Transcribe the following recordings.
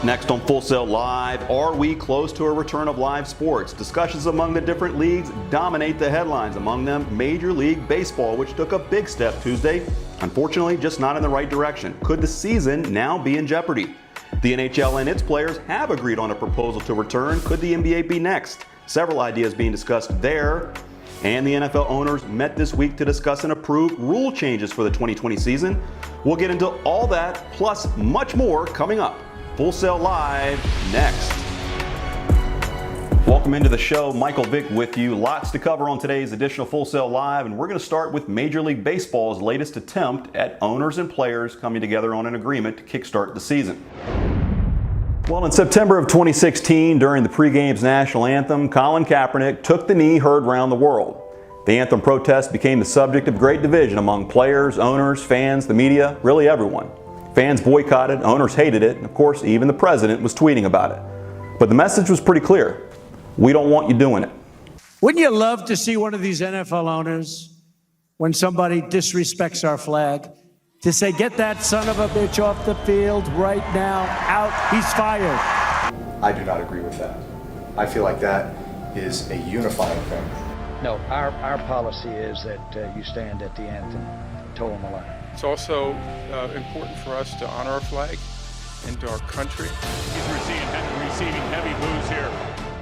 Next on Full Sail Live, are we close to a return of live sports? Discussions among the different leagues dominate the headlines. Among them, Major League Baseball, which took a big step Tuesday. Unfortunately, just not in the right direction. Could the season now be in jeopardy? The NHL and its players have agreed on a proposal to return. Could the NBA be next? Several ideas being discussed there. And the NFL owners met this week to discuss and approve rule changes for the 2020 season. We'll get into all that, plus much more, coming up. Full Sail Live next. Welcome into the show. Michael Vick with you. Lots to cover on today's edition of Full Sail Live, and we're going to start with Major League Baseball's latest attempt at owners and players coming together on an agreement to kickstart the season. Well, in September of 2016, during the pregame's national anthem, Colin Kaepernick took the knee heard round the world. The anthem protest became the subject of great division among players, owners, fans, the media, really everyone. Fans boycotted, owners hated it, and of course, even the president was tweeting about it. But the message was pretty clear. We don't want you doing it. Wouldn't you love to see one of these NFL owners, when somebody disrespects our flag, to say, get that son of a bitch off the field right now, out, he's fired? I do not agree with that. I feel like that is a unifying thing. No, our policy is that you stand at the anthem, toe on the line. It's also important for us to honor our flag and to our country. He's receiving heavy boos here.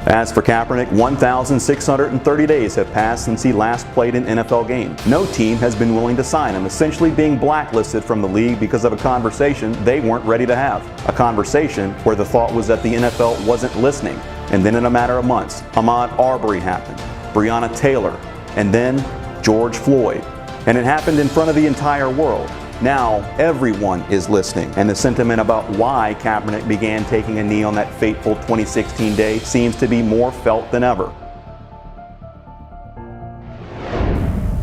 As for Kaepernick, 1,630 days have passed since he last played an NFL game. No team has been willing to sign him, essentially being blacklisted from the league because of a conversation they weren't ready to have. A conversation where the thought was that the NFL wasn't listening. And then in a matter of months, Ahmaud Arbery happened, Breonna Taylor, and then George Floyd. And it happened in front of the entire world. Now everyone is listening, and the sentiment about why Kaepernick began taking a knee on that fateful 2016 day seems to be more felt than ever.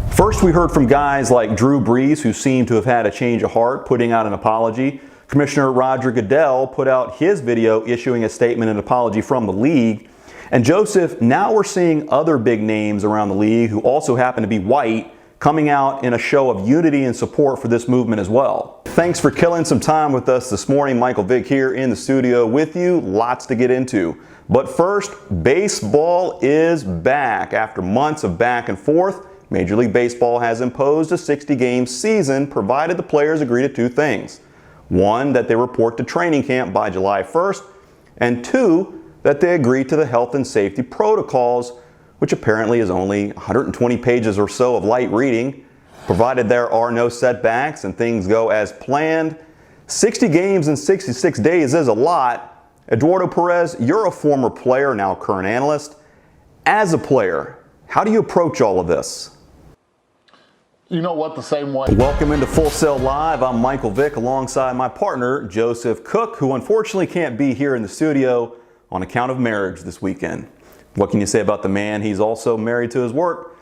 First, we heard from guys like Drew Brees, who seemed to have had a change of heart, putting out an apology. Commissioner Roger Goodell put out his video issuing a statement and apology from the league. And Joseph, now we're seeing other big names around the league who also happen to be white coming out in a show of unity and support for this movement as well. Thanks for killing some time with us this morning. Michael Vick here in the studio with you. Lots to get into. But first, baseball is back. After months of back and forth, Major League Baseball has imposed a 60-game season, provided the players agree to two things. One, that they report to training camp by July 1st, and two, that they agree to the health and safety protocols, which apparently is only 120 pages or so of light reading. Provided there are no setbacks and things go as planned, 60 games in 66 days is a lot. Eduardo Perez, you're a former player, now current analyst. As a player, how do you approach all of this? You know what, the same way. Welcome into Full Sail Live. I'm Michael Vick alongside my partner, Joseph Cook, who unfortunately can't be here in the studio on account of marriage this weekend. What can you say about the man? He's also married to his work.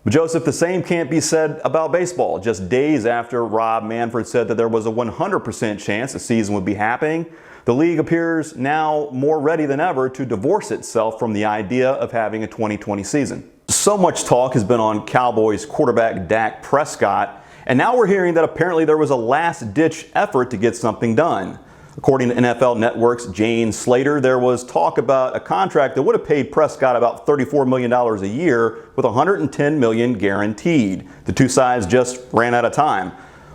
But Joseph, the same can't be said about baseball. Just days after Rob Manfred said that there was a 100% chance the season would be happening, the league appears now more ready than ever to divorce itself from the idea of having a 2020 season. So much talk has been on Cowboys quarterback Dak Prescott, and now we're hearing that apparently there was a last-ditch effort to get something done. According to NFL Network's Jane Slater, there was talk about a contract that would have paid Prescott about $34 million a year with $110 million guaranteed. The two sides just ran out of time.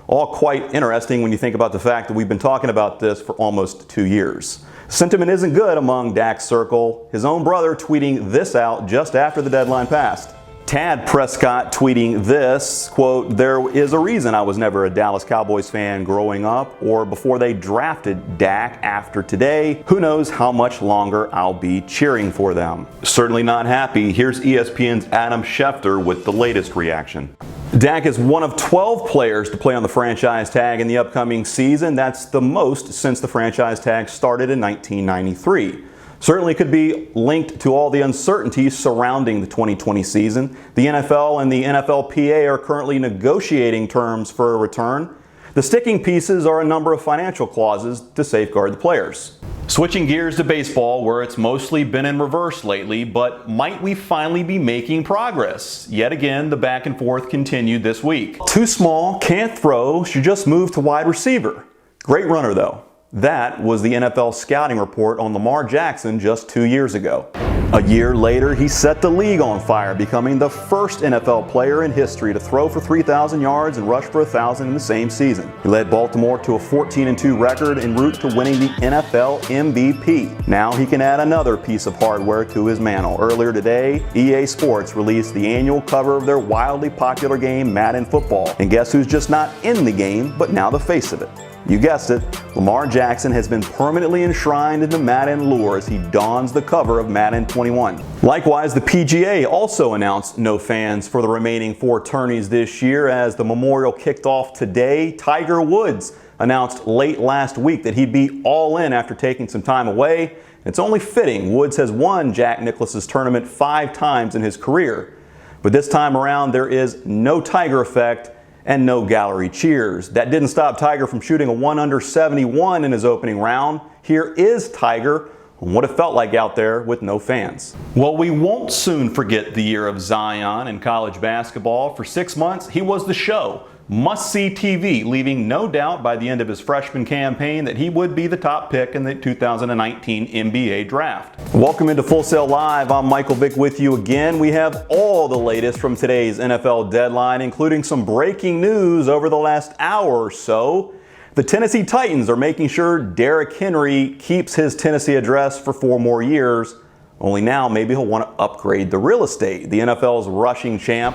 All quite interesting when you think about the fact that we've been talking about this for almost 2 years. Sentiment isn't good among Dak's circle. His own brother tweeting this out just after the deadline passed. Tad Prescott tweeting this, quote, "There is a reason I was never a Dallas Cowboys fan growing up or before they drafted Dak after today. Who knows how much longer I'll be cheering for them." Certainly not happy. Here's ESPN's Adam Schefter with the latest reaction. Dak is one of 12 players to play on the franchise tag in the upcoming season. That's the most since the franchise tag started in 1993. Certainly could be linked to all the uncertainties surrounding the 2020 season. The NFL and the NFLPA are currently negotiating terms for a return. The sticking pieces are a number of financial clauses to safeguard the players. Switching gears to baseball, where it's mostly been in reverse lately, but might we finally be making progress? Yet again, the back and forth continued this week. Too small, can't throw, should just move to wide receiver. Great runner though. That was the NFL scouting report on Lamar Jackson just 2 years ago. A year later, he set the league on fire, becoming the first NFL player in history to throw for 3,000 yards and rush for 1,000 in the same season. He led Baltimore to a 14-2 record en route to winning the NFL MVP. Now he can add another piece of hardware to his mantle. Earlier today, EA Sports released the annual cover of their wildly popular game, Madden Football. And guess who's just not in the game, but now the face of it? You guessed it, Lamar Jackson has been permanently enshrined in the Madden lore as he dons the cover of Madden 21. Likewise, the PGA also announced no fans for the remaining 4 tourneys this year as the Memorial kicked off today. Tiger Woods announced late last week that he'd be all in after taking some time away. It's only fitting. Woods has won Jack Nicklaus's tournament 5 times in his career. But this time around, there is no Tiger effect and no gallery cheers. That didn't stop Tiger from shooting a 1 under 71 in his opening round. Here is Tiger on what it felt like out there with no fans. Well, we won't soon forget the year of Zion in college basketball. For 6 months, he was the show. Must-see TV, leaving no doubt by the end of his freshman campaign that he would be the top pick in the 2019 NBA draft. Welcome into Full Sail Live. I'm Michael Vick with you again. We have all the latest from today's NFL deadline, including some breaking news over the last hour or so. The Tennessee Titans are making sure Derrick Henry keeps his Tennessee address for 4 more years. Only now maybe he'll want to upgrade the real estate. The NFL's rushing champ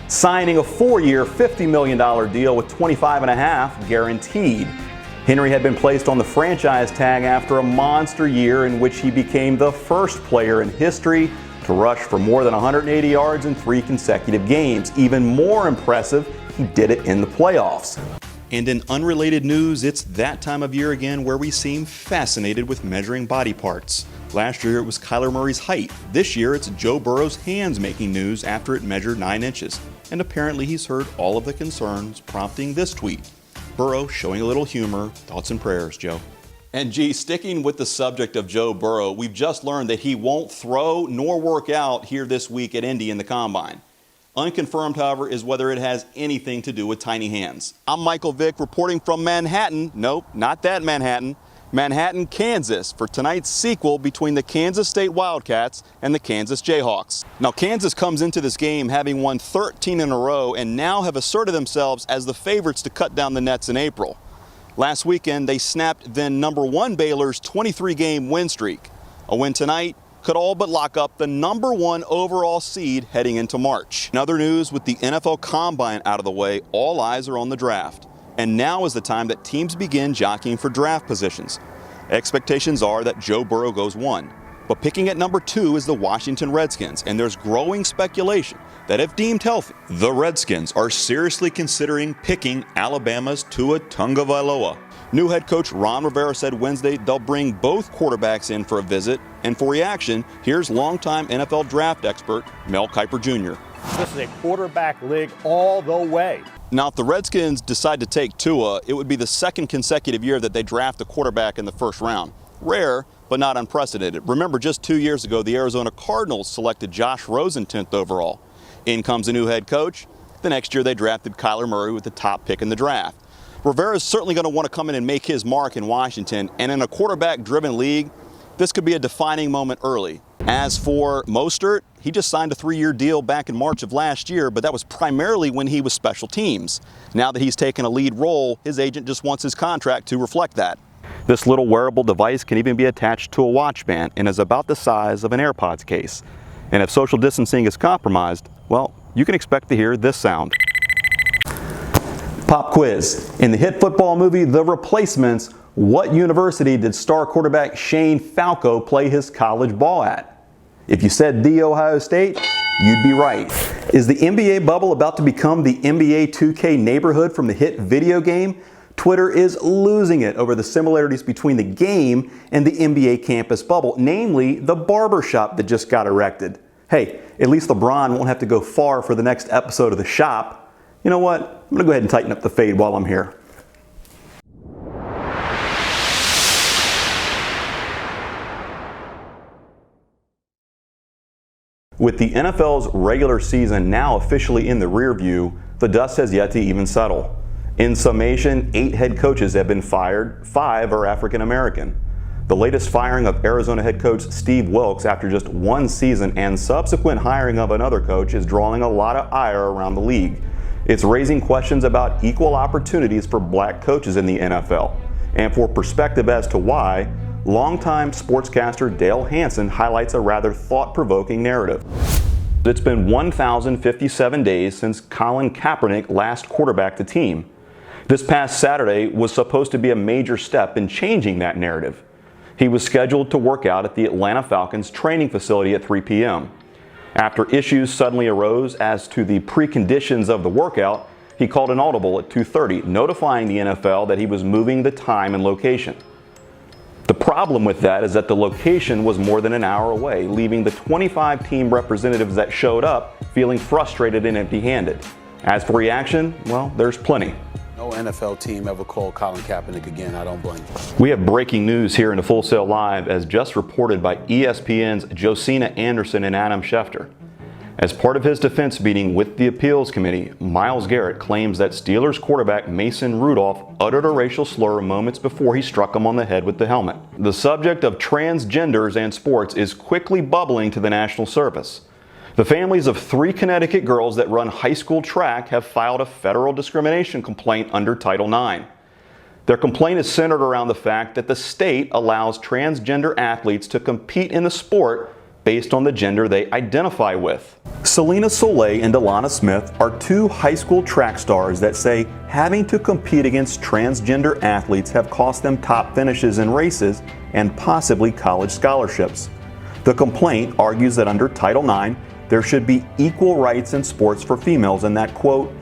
signing a 4-year, $50 million deal with $25.5 guaranteed. Henry had been placed on the franchise tag after a monster year in which he became the first player in history to rush for more than 180 yards in 3 consecutive games. Even more impressive, he did it in the playoffs. And in unrelated news, it's that time of year again where we seem fascinated with measuring body parts. Last year it was Kyler Murray's height. This year it's Joe Burrow's hands making news after it measured 9 inches. And apparently he's heard all of the concerns, prompting this tweet. Burrow showing a little humor. Thoughts and prayers, Joe. And gee, sticking with the subject of Joe Burrow, we've just learned that he won't throw nor work out here this week at Indy in the Combine. Unconfirmed, however, is whether it has anything to do with tiny hands. I'm Michael Vick reporting from Manhattan. Nope, not that Manhattan. Manhattan, Kansas, for tonight's sequel between the Kansas State Wildcats and the Kansas Jayhawks. Now, Kansas comes into this game having won 13 in a row and now have asserted themselves as the favorites to cut down the nets in April. Last weekend, they snapped then number 1 Baylor's 23-game win streak. A win tonight could all but lock up the number 1 overall seed heading into March. In other news, with the NFL Combine out of the way, all eyes are on the draft. And now is the time that teams begin jockeying for draft positions. Expectations are that Joe Burrow goes 1. But picking at number 2 is the Washington Redskins, and there's growing speculation that if deemed healthy, the Redskins are seriously considering picking Alabama's Tua Tagovailoa. New head coach Ron Rivera said Wednesday they'll bring both quarterbacks in for a visit, and for reaction, here's longtime NFL draft expert Mel Kiper Jr. This is a quarterback league all the way. Now, if the Redskins decide to take Tua, it would be the 2nd consecutive year that they draft a quarterback in the 1st round. Rare, but not unprecedented. Remember, just 2 years ago, the Arizona Cardinals selected Josh Rosen 10th overall. In comes a new head coach. The next year, they drafted Kyler Murray with the top pick in the draft. Rivera is certainly going to want to come in and make his mark in Washington, and in a quarterback-driven league, this could be a defining moment early. As for Mostert, he just signed a 3-year deal back in March of last year, but that was primarily when he was special teams. Now that he's taken a lead role, his agent just wants his contract to reflect that. This little wearable device can even be attached to a watch band and is about the size of an AirPods case. And if social distancing is compromised, well, you can expect to hear this sound. Pop quiz. In the hit football movie The Replacements, what university did star quarterback Shane Falco play his college ball at? If you said The Ohio State, you'd be right. Is the NBA bubble about to become the NBA 2K neighborhood from the hit video game? Twitter is losing it over the similarities between the game and the NBA campus bubble, namely the barbershop that just got erected. Hey, at least LeBron won't have to go far for the next episode of The Shop. You know what? I'm going to go ahead and tighten up the fade while I'm here. With the NFL's regular season now officially in the rear view, the dust has yet to even settle. In summation, 8 head coaches have been fired, 5 are African American. The latest firing of Arizona head coach Steve Wilks after just 1 season and subsequent hiring of another coach is drawing a lot of ire around the league. It's raising questions about equal opportunities for black coaches in the NFL. And for perspective as to why, longtime sportscaster Dale Hansen highlights a rather thought-provoking narrative. It's been 1,057 days since Colin Kaepernick last quarterbacked the team. This past Saturday was supposed to be a major step in changing that narrative. He was scheduled to work out at the Atlanta Falcons training facility at 3 p.m. After issues suddenly arose as to the preconditions of the workout, he called an audible at 2:30, notifying the NFL that he was moving the time and location. The problem with that is that the location was more than an hour away, leaving the 25 team representatives that showed up feeling frustrated and empty-handed. As for reaction, well, there's plenty. No NFL team ever called Colin Kaepernick again. I don't blame you. We have breaking news here in the Full Sail Live, as just reported by ESPN's Josina Anderson and Adam Schefter. As part of his defense meeting with the appeals committee, Myles Garrett claims that Steelers quarterback Mason Rudolph uttered a racial slur moments before he struck him on the head with the helmet. The subject of transgenders and sports is quickly bubbling to the national surface. The families of 3 Connecticut girls that run high school track have filed a federal discrimination complaint under Title IX. Their complaint is centered around the fact that the state allows transgender athletes to compete in the sport based on the gender they identify with. Selena Soleil and Delana Smith are 2 high school track stars that say having to compete against transgender athletes have cost them top finishes in races and possibly college scholarships. The complaint argues that under Title IX, there should be equal rights in sports for females, and that, quote,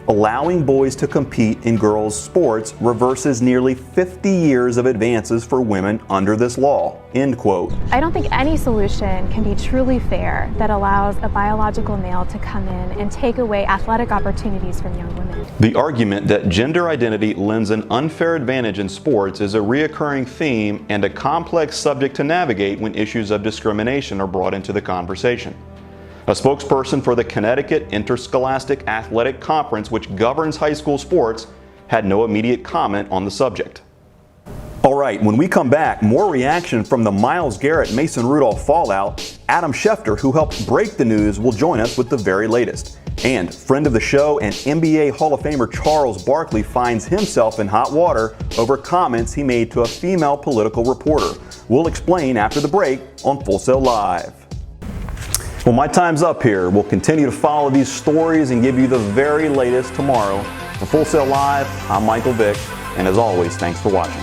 allowing boys to compete in girls' sports reverses nearly 50 years of advances for women under this law, end quote. I don't think any solution can be truly fair that allows a biological male to come in and take away athletic opportunities from young women. The argument that gender identity lends an unfair advantage in sports is a reoccurring theme and a complex subject to navigate when issues of discrimination are brought into the conversation. A spokesperson for the Connecticut Interscholastic Athletic Conference, which governs high school sports, had no immediate comment on the subject. All right, when we come back, more reaction from the Myles Garrett-Mason Rudolph fallout. Adam Schefter, who helped break the news, will join us with the very latest. And friend of the show and NBA Hall of Famer Charles Barkley finds himself in hot water over comments he made to a female political reporter. We'll explain after the break on Full Sail Live. Well, my time's up here. We'll continue to follow these stories and give you the very latest tomorrow. For Full Sail Live, I'm Michael Vick, and as always, thanks for watching.